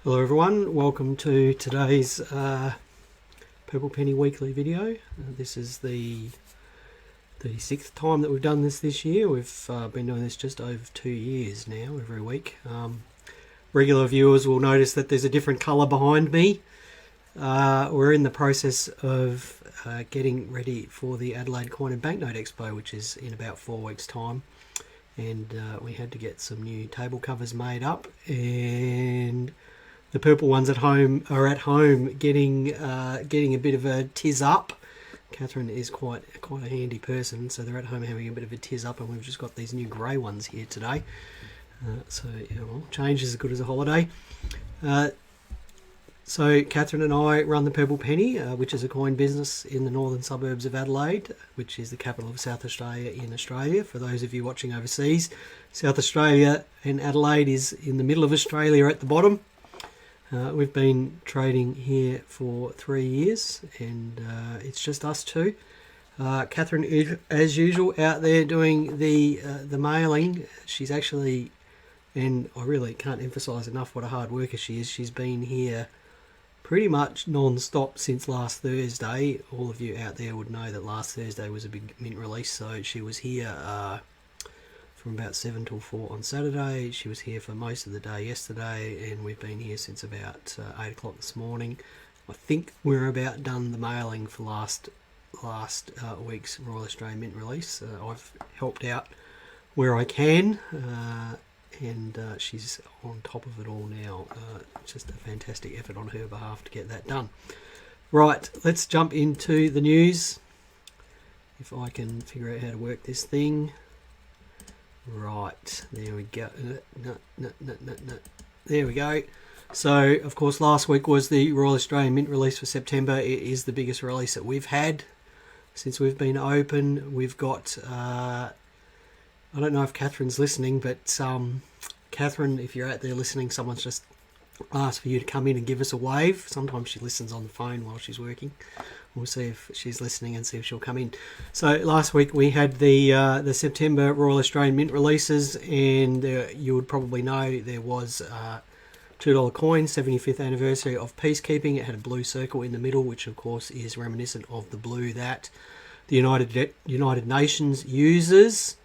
Hello everyone, welcome to today's Purple Penny weekly video. This is the 36th time that we've done this year. We've been doing this just over 2 years now, every week. Regular viewers will notice that there's a different colour behind me. We're in the process of getting ready for the Adelaide Coin and Banknote Expo, which is in about 4 weeks' time. And we had to get some new table covers made up, and the purple ones at home are at home getting a bit of a tiz up. Catherine is quite a handy person, so they're at home having a bit of a tiz up, and we've just got these new grey ones here today. So change is as good as a holiday. So Catherine and I run the Purple Penny, which is a coin business in the northern suburbs of Adelaide, which is the capital of South Australia in Australia. For those of you watching overseas, South Australia and Adelaide is in the middle of Australia at the bottom. We've been trading here for 3 years, and it's just us two. Catherine is, as usual, out there doing the mailing. She's actually, and I really can't emphasise enough what a hard worker she is. She's been here pretty much non-stop since last Thursday. All of you out there would know that last Thursday was a big mint release, so she was here from about 7 till 4 on Saturday. She was here for most of the day yesterday, and we've been here since about 8 o'clock this morning. I think we're about done the mailing for last week's Royal Australian Mint release. I've helped out where I can, and she's on top of it all now. Just a fantastic effort on her behalf to get that done. Right, let's jump into the news. If I can figure out how to work this thing. Right, there we go. No. There we go. So, of course, last week was the Royal Australian Mint release for September. It is the biggest release that we've had since we've been open. We've got, I don't know if Catherine's listening, but Catherine, if you're out there listening, someone's just asked for you to come in and give us a wave. Sometimes she listens on the phone while she's working. We'll see if she's listening and see if she'll come in. So last week we had the September Royal Australian Mint releases, and you would probably know there was $2 coin, 75th anniversary of Peacekeeping. It had a blue circle in the middle, which of course is reminiscent of the blue that the United Nations uses.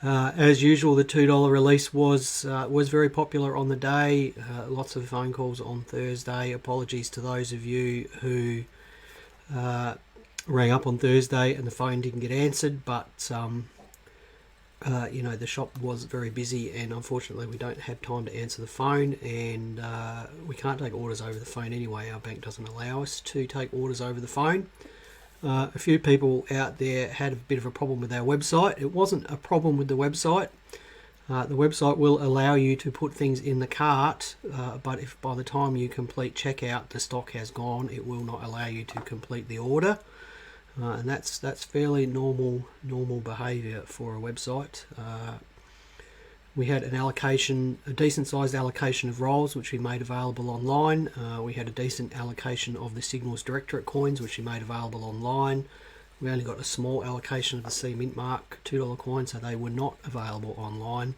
As usual, the $2 release was very popular on the day. Lots of phone calls on Thursday. Apologies to those of you who rang up on Thursday and the phone didn't get answered, but the shop was very busy, and unfortunately we don't have time to answer the phone, and we can't take orders over the phone anyway. Our bank doesn't allow us to take orders over the phone. A few people out there had a bit of a problem with our website. It wasn't a problem with the website. The website will allow you to put things in the cart, but if by the time you complete checkout the stock has gone, it will not allow you to complete the order, and that's fairly normal behaviour for a website. We had a decent sized allocation of rolls, which we made available online. We had a decent allocation of the Signals Directorate coins, which we made available online. We only got a small allocation of the C Mint Mark $2 coins, so they were not available online.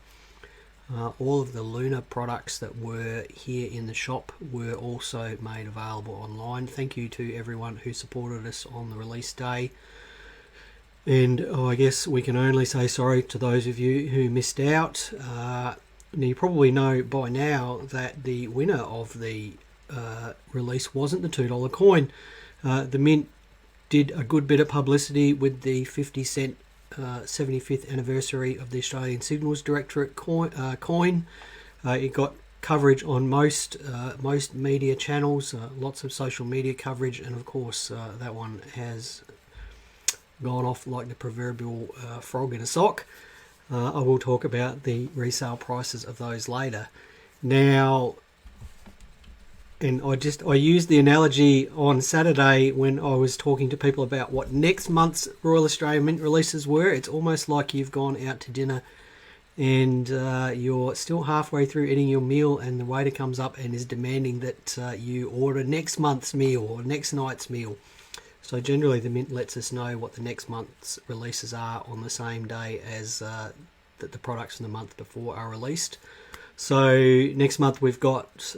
All of the Lunar products that were here in the shop were also made available online. Thank you to everyone who supported us on the release day. And I guess we can only say sorry to those of you who missed out. Now, you probably know by now that the winner of the release wasn't the $2 coin. The Mint did a good bit of publicity with the 50-cent 75th anniversary of the Australian Signals Directorate coin. It got coverage on most media channels, lots of social media coverage, and of course that one has gone off like the proverbial frog in a sock. I will talk about the resale prices of those later. Now, and I used the analogy on Saturday when I was talking to people about what next month's Royal Australian Mint releases were. It's almost like you've gone out to dinner and you're still halfway through eating your meal, and the waiter comes up and is demanding that you order next month's meal or next night's meal. So generally the Mint lets us know what the next month's releases are on the same day as that the products from the month before are released. So next month we've got,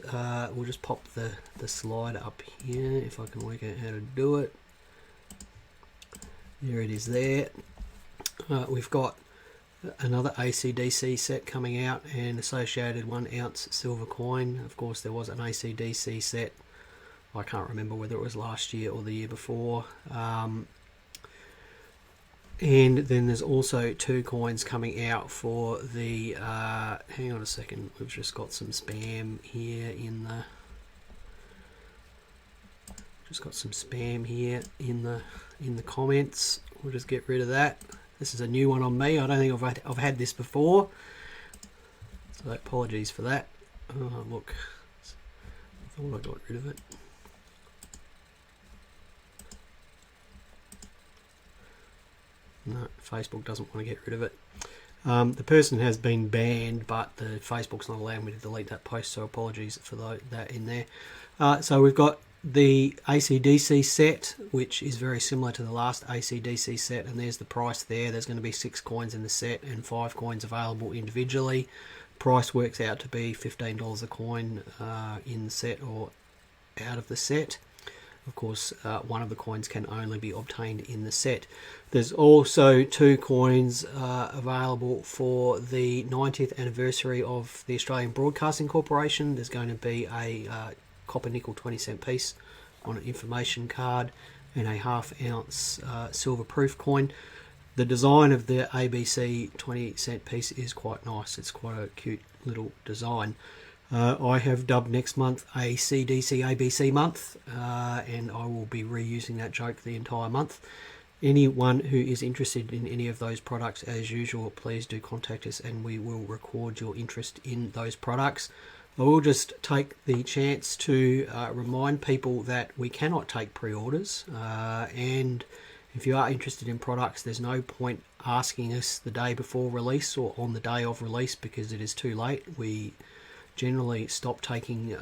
we'll just pop the slide up here if I can work out how to do it. There it is there. We've got another AC/DC set coming out and associated 1 ounce silver coin. Of course there was an AC/DC set, I can't remember whether it was last year or the year before. And then there's also 2 coins coming out for the, hang on a second, we've just got some spam here in the, in the comments. We'll just get rid of that. This is a new one on me. I don't think I've had this before, so apologies for that. Oh, look, I thought I got rid of it. No, Facebook doesn't want to get rid of it. The person has been banned, but the Facebook's not allowing me to delete that post, so apologies for that in there. So we've got the AC/DC set, which is very similar to the last AC/DC set, and there's the price there. There's going to be 6 coins in the set and 5 coins available individually. Price works out to be $15 a coin in the set or out of the set. Of course, one of the coins can only be obtained in the set. There's also 2 coins available for the 90th anniversary of the Australian Broadcasting Corporation. There's going to be a copper nickel 20-cent piece on an information card and a 1/2 ounce silver proof coin. The design of the ABC 20-cent piece is quite nice. It's quite a cute little design. I have dubbed next month a CDC ABC month, and I will be reusing that joke the entire month. Anyone who is interested in any of those products, as usual, please do contact us and we will record your interest in those products. I will just take the chance to remind people that we cannot take pre-orders, and if you are interested in products, there's no point asking us the day before release or on the day of release because it is too late. We generally stop taking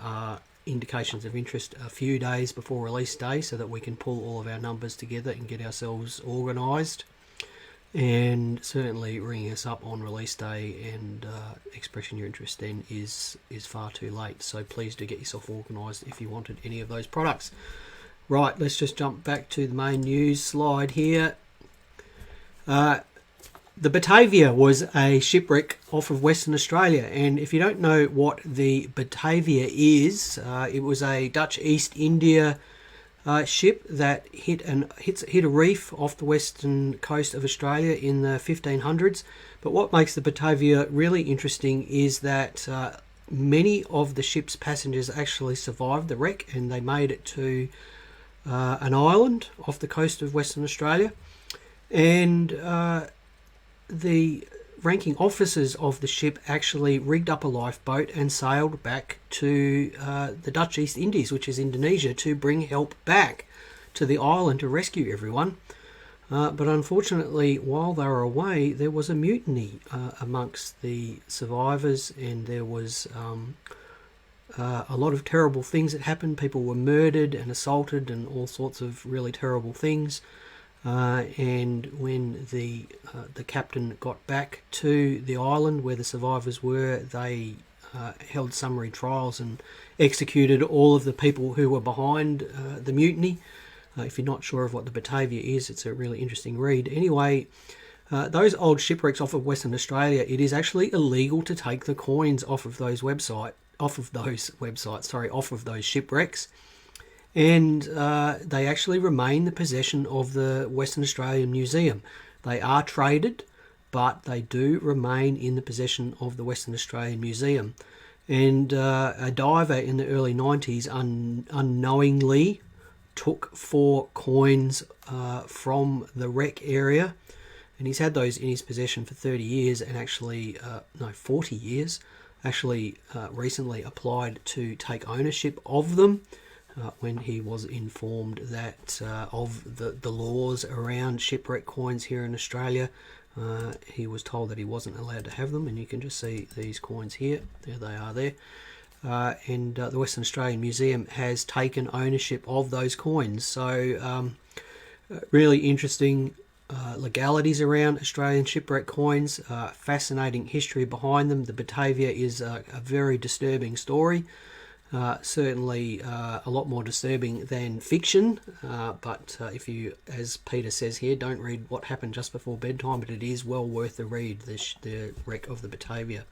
indications of interest a few days before release day so that we can pull all of our numbers together and get ourselves organised. And certainly ringing us up on release day and expressing your interest then is far too late. So please do get yourself organised if you wanted any of those products. Right, let's just jump back to the main news slide here. The Batavia was a shipwreck off of Western Australia, and if you don't know what the Batavia is, it was a Dutch East India ship that hit a reef off the western coast of Australia in the 1500s. But what makes the Batavia really interesting is that many of the ship's passengers actually survived the wreck, and they made it to an island off the coast of Western Australia, and the ranking officers of the ship actually rigged up a lifeboat and sailed back to the Dutch East Indies, which is Indonesia, to bring help back to the island to rescue everyone. But unfortunately, while they were away, there was a mutiny amongst the survivors, and there was a lot of terrible things that happened. People were murdered and assaulted and all sorts of really terrible things. And when the captain got back to the island where the survivors were, they held summary trials and executed all of the people who were behind the mutiny. If you're not sure of what the Batavia is, it's a really interesting read. Anyway, those old shipwrecks off of Western Australia, it is actually illegal to take the coins off of those shipwrecks. And they actually remain the possession of the Western Australian Museum. They are traded, but they do remain in the possession of the Western Australian Museum. And a diver in the early 90s unknowingly took 4 coins from the wreck area, and he's had those in his possession for 30 years, and actually, 40 years, actually recently applied to take ownership of them. When he was informed that of the laws around shipwreck coins here in Australia, he was told that he wasn't allowed to have them, and you can just see these coins here. There they are there. And the Western Australian Museum has taken ownership of those coins. So really interesting. legalities around Australian shipwreck coins, fascinating history behind them. The Batavia is a very disturbing story. Certainly a lot more disturbing than fiction, but if you, as Peter says here, don't read what happened just before bedtime, but it is well worth the read, the wreck of the Batavia.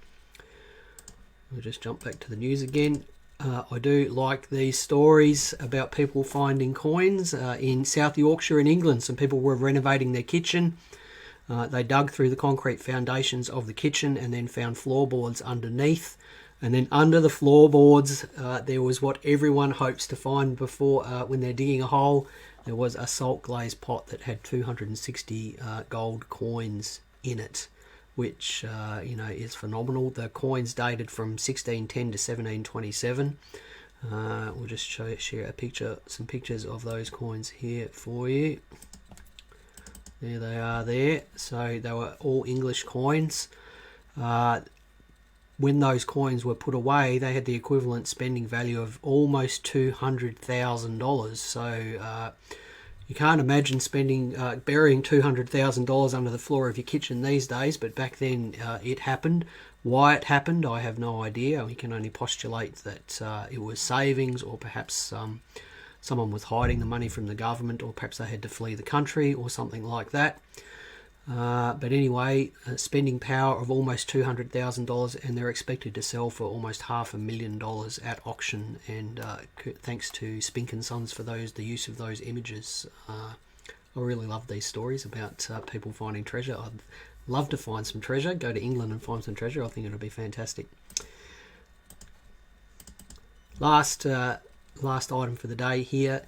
We'll just jump back to the news again. I do like these stories about people finding coins. In South Yorkshire in England, some people were renovating their kitchen. They dug through the concrete foundations of the kitchen and then found floorboards underneath. And then under the floorboards, there was what everyone hopes to find before when they're digging a hole. There was a salt glazed pot that had 260 gold coins in it, which is phenomenal. The coins dated from 1610 to 1727. We'll just share some pictures of those coins here for you. There they are there. So they were all English coins. When those coins were put away, they had the equivalent spending value of almost $200,000. So you can't imagine burying $200,000 under the floor of your kitchen these days, but back then it happened. Why it happened, I have no idea. We can only postulate that it was savings, or perhaps someone was hiding the money from the government, or perhaps they had to flee the country or something like that. But anyway, spending power of almost $200,000, and they're expected to sell for almost $500,000 at auction. And thanks to Spink and Sons for the use of those images. I really love these stories about people finding treasure. I'd love to find some treasure. Go to England and find some treasure. I think it'll be fantastic. Last item for the day here.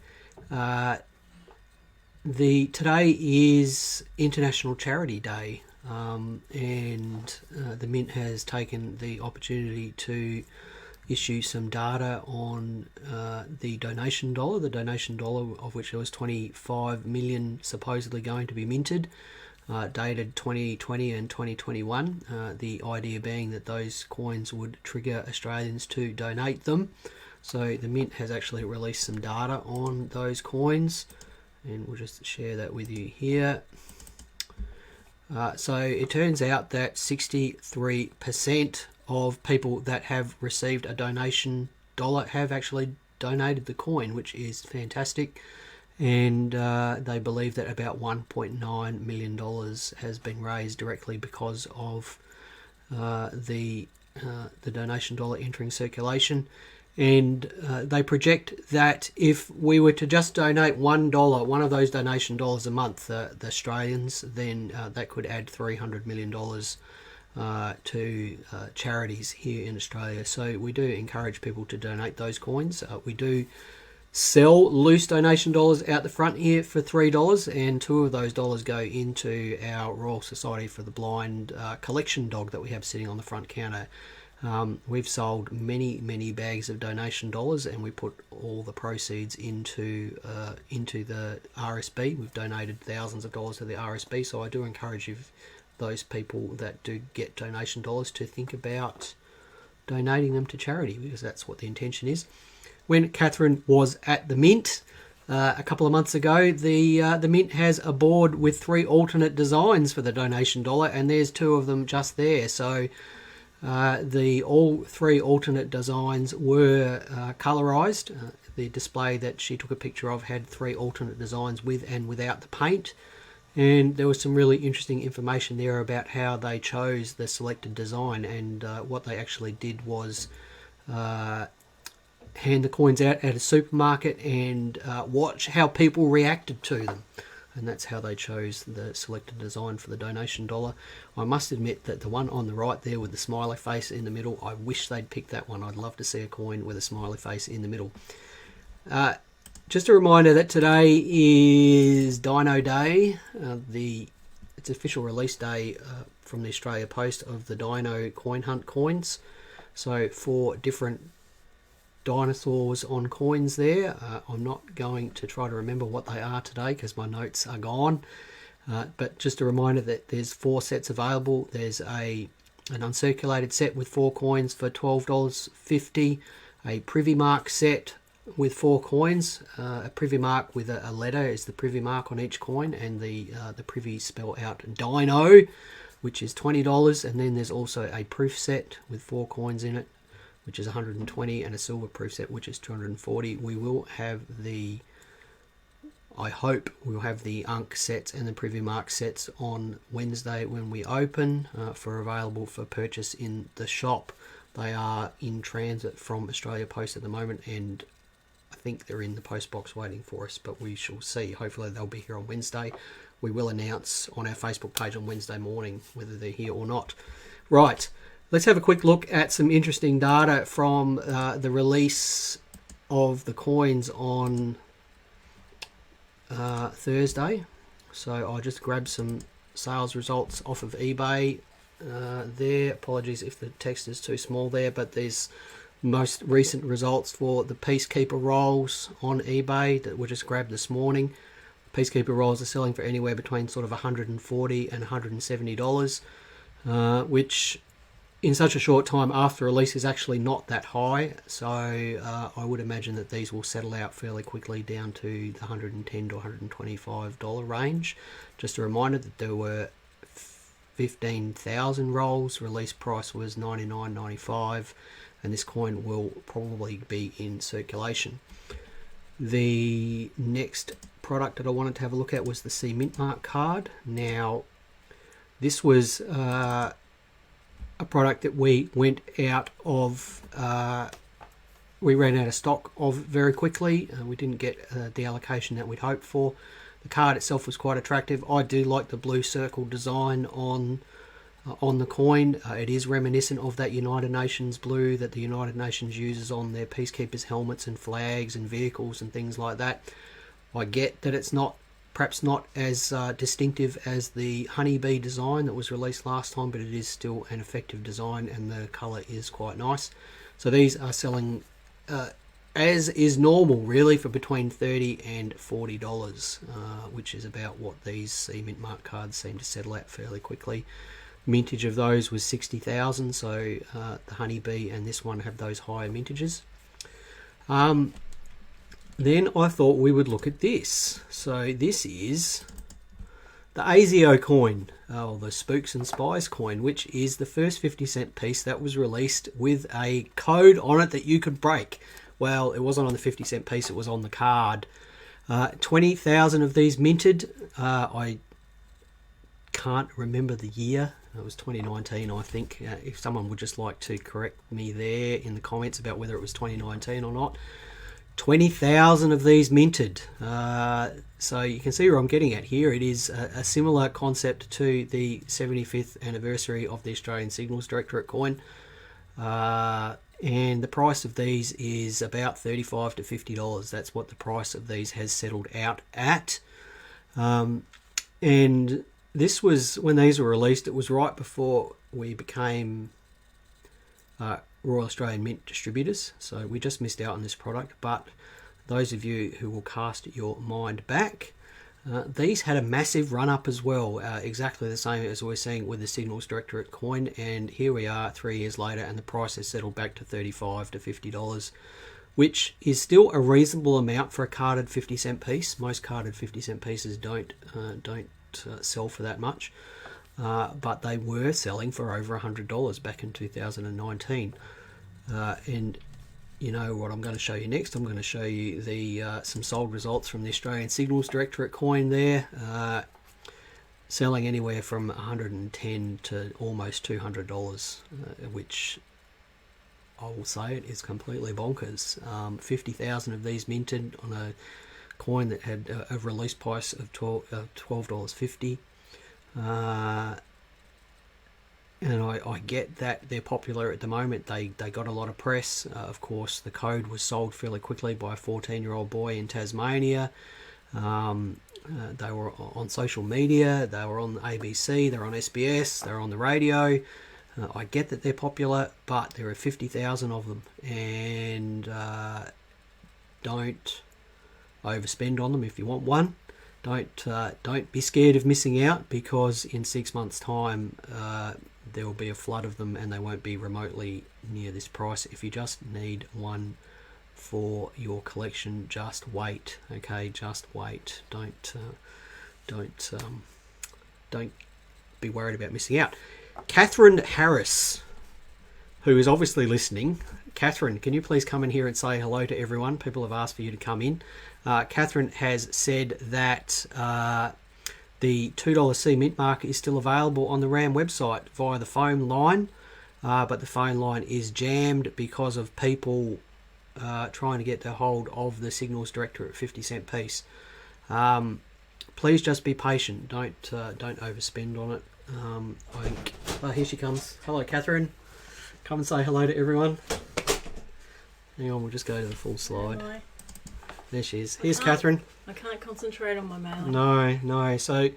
Today is International Charity Day, and the Mint has taken the opportunity to issue some data on the donation dollar of which there was 25 million supposedly going to be minted, dated 2020 and 2021. The idea being that those coins would trigger Australians to donate them. So the Mint has actually released some data on those coins, and we'll just share that with you here. So it turns out that 63% of people that have received a donation dollar have actually donated the coin, which is fantastic. And they believe that about $1.9 million has been raised directly because of the donation dollar entering circulation. And they project that if we were to just donate $1, one of those donation dollars a month, the Australians, then that could add $300 million to charities here in Australia. So we do encourage people to donate those coins. We do sell loose donation dollars out the front here for $3, and $2 of those dollars go into our Royal Society for the Blind collection dog that we have sitting on the front counter. We've sold many bags of donation dollars, and we put all the proceeds into the RSB. We've donated thousands of dollars to the RSB, so I do encourage those people that do get donation dollars to think about donating them to charity, because that's what the intention is. When Catherine was at the Mint a couple of months ago, the Mint has a board with 3 alternate designs for the donation dollar, and there's 2 of them just there. So all 3 alternate designs were colorized. The display that she took a picture of had 3 alternate designs with and without the paint, and there was some really interesting information there about how they chose the selected design. And what they actually did was hand the coins out at a supermarket and watch how people reacted to them. And that's how they chose the selected design for the donation dollar. I must admit that the one on the right there with the smiley face in the middle, I wish they'd picked that one. I'd love to see a coin with a smiley face in the middle. Just a reminder that today is Dino Day. It's official release day from the Australia Post of the Dino Coin Hunt coins. So 4 different dinosaurs on coins there. I'm not going to try to remember what they are today because my notes are gone. But just a reminder that there's 4 sets available. There's an uncirculated set with 4 coins for $12.50, a Privy Mark set with 4 coins. A privy mark with a letter is the privy mark on each coin, and the privy spell out Dino, which is $20. And then there's also a proof set with 4 coins in it, which is 120, and a silver proof set, which is 240. We will have I hope we'll have the Unk sets and the privy mark sets on Wednesday when we open available for purchase in the shop. They are in transit from Australia Post at the moment, and I think they're in the post box waiting for us, but we shall see. Hopefully they'll be here on Wednesday. We will announce on our Facebook page on Wednesday morning whether they're here or not. Right, let's have a quick look at some interesting data from the release of the coins on Thursday. So I'll just grab some sales results off of eBay there. Apologies if the text is too small there, but there's most recent results for the Peacekeeper rolls on eBay that were just grabbed this morning. Peacekeeper rolls are selling for anywhere between sort of $140 and $170, which in such a short time after release is actually not that high. So I would imagine that these will settle out fairly quickly down to the $110 to $125 range. Just a reminder that there were 15,000 rolls. Release price was $99.95, and this coin will probably be in circulation. The next product that I wanted to have a look at was the C Mint Mark card. Now, this was a product that we went out of, we ran out of stock of very quickly. We didn't get the allocation that we'd hoped for. The card itself was quite attractive. I do like the blue circle design on the coin. It is reminiscent of that United Nations blue that the United Nations uses on their Peacekeepers helmets and flags and vehicles and things like that. I get that it's perhaps not as distinctive as the honeybee design that was released last time, but it is still an effective design, and the colour is quite nice. So these are selling as is normal, really, for between $30 and $40, which is about what these C Mint Mark cards seem to settle at fairly quickly. Mintage of those was 60,000, so the honeybee and this one have those higher mintages. Then I thought we would look at this. So this is the Azio coin, or the Spooks and Spies coin, which is the first 50-cent piece that was released with a code on it that you could break. Well, it wasn't on the 50-cent piece, it was on the card. 20,000 of these minted. I can't remember the year. It was 2019, I think. If someone would just like to correct me there in the comments about whether it was 2019 or not. 20,000 of these minted. So you can see where I'm getting at here. It is a similar concept to the 75th anniversary of the Australian Signals Directorate coin. And the price of these is about $35 to $50. That's what the price of these has settled out at. And this was, when these were released, it was right before we became Royal Australian Mint distributors, so we just missed out on this product. But those of you who will cast your mind back, these had a massive run up as well, exactly the same as we're seeing with the Signals Directorate coin, and here we are 3 years later and the price has settled back to $35 to $50, which is still a reasonable amount for a carded 50-cent piece. Most carded 50-cent pieces don't sell for that much. But they were selling for over $100 back in 2019. And you know what I'm going to show you next? I'm going to show you the some sold results from the Australian Signals Directorate coin there. Selling anywhere from $110 to almost $200, which I will say it is completely bonkers. 50,000 of these minted on a coin that had a release price of $12.50. And I get that they're popular at the moment. They got a lot of press. Of course, the code was sold fairly quickly by a 14-year-old boy in Tasmania. They were on social media. They were on ABC. They're on SBS. They're on the radio. I get that they're popular, but there are 50,000 of them, and don't overspend on them if you want one. Don't be scared of missing out, because in 6 months' time there will be a flood of them and they won't be remotely near this price. If you just need one for your collection. Just wait, okay? Just wait. Don't be worried about missing out. Catherine Harris, who is obviously listening. Catherine, can you please come in here and say hello to everyone? People have asked for you to come in. Catherine has said that the $2 C Mint mark is still available on the RAM website via the phone line, but the phone line is jammed because of people trying to get a hold of the Signals Director at 50 cent piece. Please just be patient. Don't overspend on it. I think. Oh, here she comes. Hello, Catherine. Come and say hello to everyone. Hang on, we'll just go to the full slide. There she is. Here's Catherine. I can't concentrate on my mailing. No. So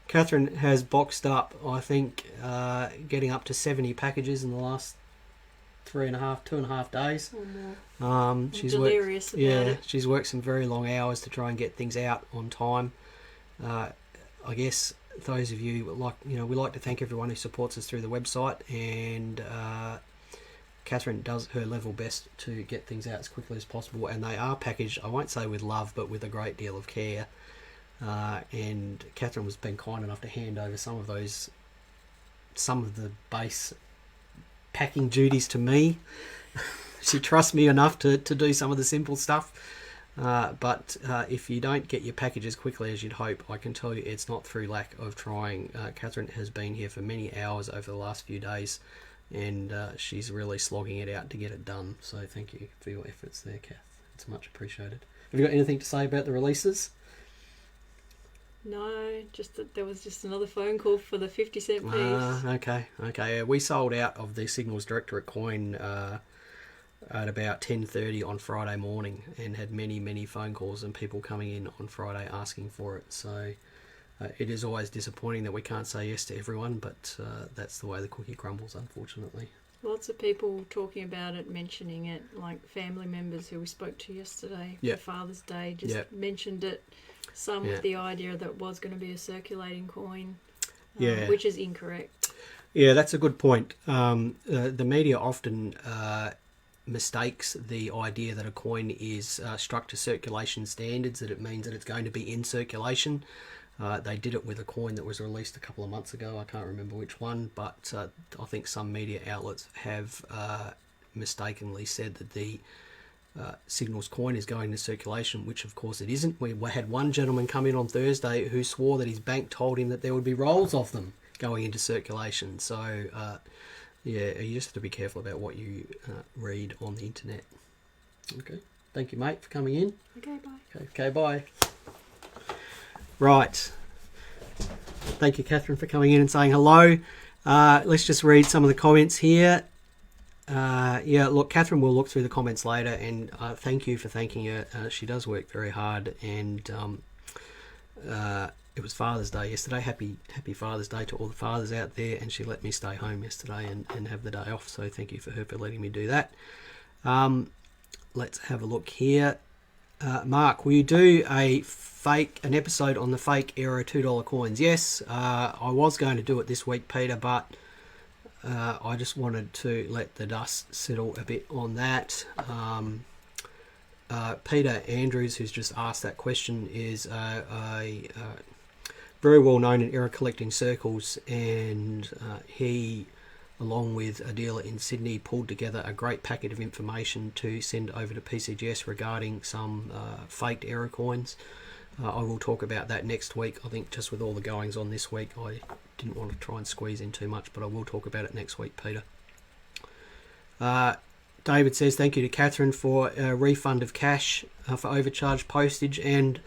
Catherine has boxed up, I think, getting up to 70 packages in the last 2.5 days. She's delirious about it. She's worked some very long hours to try and get things out on time. I guess those of you we like to thank everyone who supports us through the website, and Catherine does her level best to get things out as quickly as possible, and they are packaged, I won't say with love, but with a great deal of care. And Catherine has been kind enough to hand over some of the base packing duties to me. She trusts me enough to do some of the simple stuff. But if you don't get your package as quickly as you'd hope, I can tell you it's not through lack of trying. Catherine has been here for many hours over the last few days, and she's really slogging it out to get it done. So thank you for your efforts there, Kath. It's much appreciated. Have you got anything to say about the releases? No, just that there was just another phone call for the 50 cent piece. Okay. We sold out of the Signals Directorate coin at about 10:30 on Friday morning, and had many phone calls and people coming in on Friday asking for it. So it is always disappointing that we can't say yes to everyone, but that's the way the cookie crumbles, unfortunately. Lots of people talking about it, mentioning it, like family members who we spoke to yesterday for Father's Day just mentioned it. Some with the idea that it was going to be a circulating coin, which is incorrect. Yeah, that's a good point. The media often mistakes the idea that a coin is struck to circulation standards, that it means that it's going to be in circulation. They did it with a coin that was released a couple of months ago. I can't remember which one, but I think some media outlets have mistakenly said that the Signals coin is going to circulation, which of course it isn't. We had one gentleman come in on Thursday who swore that his bank told him that there would be rolls of them going into circulation. So you just have to be careful about what you read on the internet. Okay, thank you, mate, for coming in. Okay, bye. Okay, bye. Right, thank you, Catherine, for coming in and saying hello. Let's just read some of the comments here. Look, Catherine will look through the comments later, and thank you for thanking her. She does work very hard, and it was Father's Day yesterday. Happy Father's Day to all the fathers out there, and she let me stay home yesterday and have the day off, so thank you for her for letting me do that. Let's have a look here. Mark, will you do an episode on the fake Aero $2 coins? Yes, I was going to do it this week, Peter, but I just wanted to let the dust settle a bit on that. Peter Andrews, who's just asked that question, is very well known in error collecting circles, and he, along with a dealer in Sydney, pulled together a great packet of information to send over to PCGS regarding some faked error coins. I will talk about that next week. I think just with all the goings on this week, I didn't want to try and squeeze in too much, but I will talk about it next week, Peter. David says, thank you to Catherine for a refund of cash for overcharged postage, and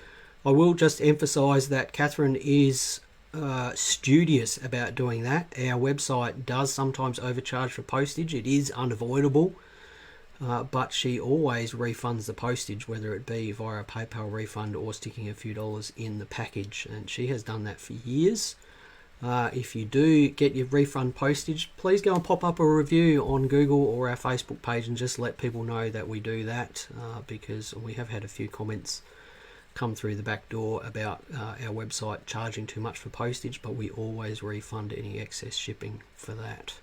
I will just emphasise that Catherine is studious about doing that. Our website does sometimes overcharge for postage. It is unavoidable, but she always refunds the postage, whether it be via a PayPal refund or sticking a few dollars in the package, and she has done that for years. If you do get your refund postage, please go and pop up a review on Google or our Facebook page and just let people know that we do that, because we have had a few comments come through the back door about our website charging too much for postage, but we always refund any excess shipping for that.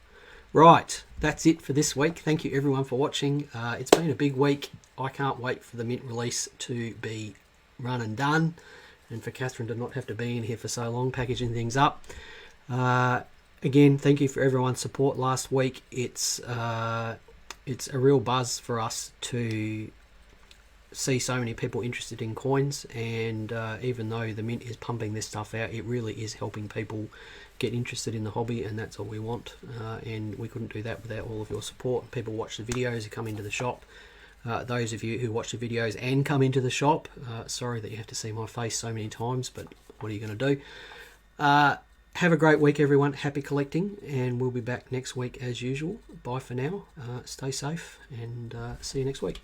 Right, that's it for this week. Thank you everyone for watching. It's been a big week. I can't wait for the mint release to be run and done, and for Catherine to not have to be in here for so long packaging things up. Again, thank you for everyone's support last week. It's a real buzz for us to see so many people interested in coins, and even though the mint is pumping this stuff out, it really is helping people get interested in the hobby, and that's all we want. And we couldn't do that without all of your support. People watch the videos, who come into the shop. Those of you who watch the videos and come into the shop, sorry that you have to see my face so many times, but what are you going to do? Have a great week, everyone. Happy collecting, and we'll be back next week as usual. Bye for now. Stay safe, and see you next week.